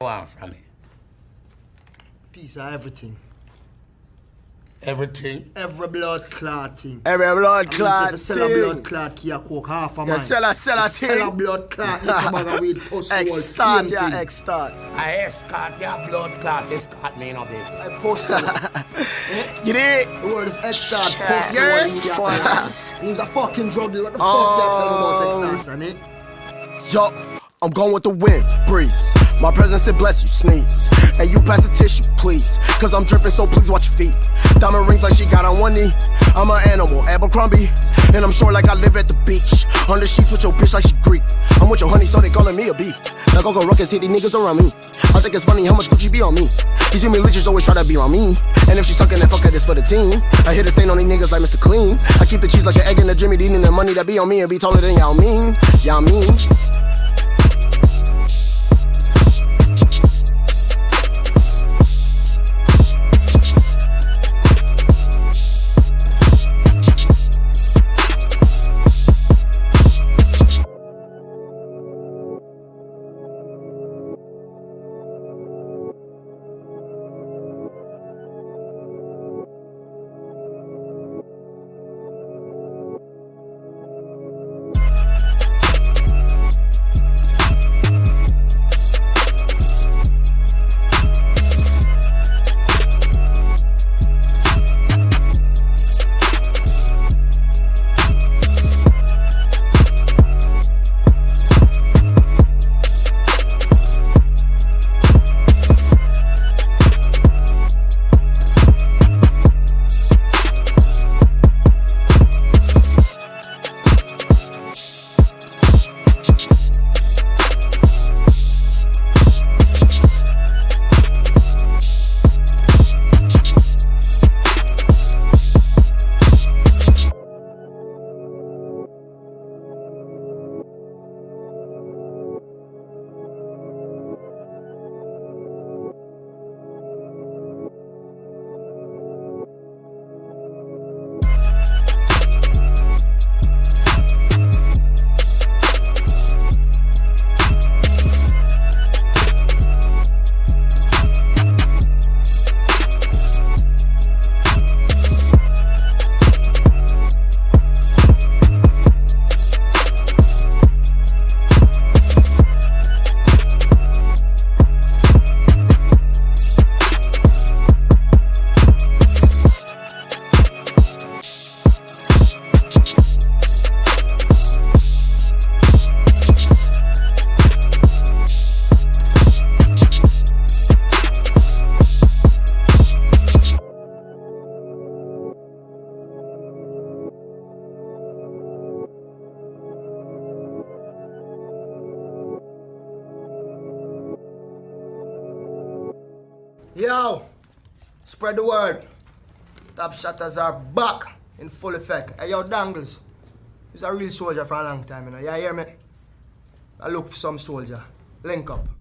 want from me? Piece of everything. Everything? Every blood clot thing. Every blood clot thing. Sell a blood clot key a coke half a man. Sell a thing. Sell a blood clot come on weed post Extort, yeah, extort. I escort your blood clot, escort me in a bit. I post You did? The word is extort. Post Yeah. He's a fucking druggie. What the fuck you tell about extortion, eh? Yup, I'm going with the wind, breeze. My presence it bless you, sneeze. And you pass the tissue, please. Cause I'm dripping, so please watch your feet. Diamond rings like she got on one knee. I'm an animal, Abercrombie. And I'm sure like I live at the beach. On the sheets with your bitch like she Greek. I'm with your honey, so they calling me a bee. Now go ruckus, hit these niggas around me. I think it's funny how much Gucci be on me. These humiliations always try to be on me. And if she suckin' that fuck her, this for the team. I hit a stain on these niggas like Mr. Clean. I keep the cheese like an egg in the Jimmy Dean. And the money that be on me and be taller than y'all mean. Y'all mean. Yo, spread the word. Top shotters are back in full effect. Hey, yo, Dangles. He's a real soldier for a long time, you know. You hear me? I look for some soldier. Link up.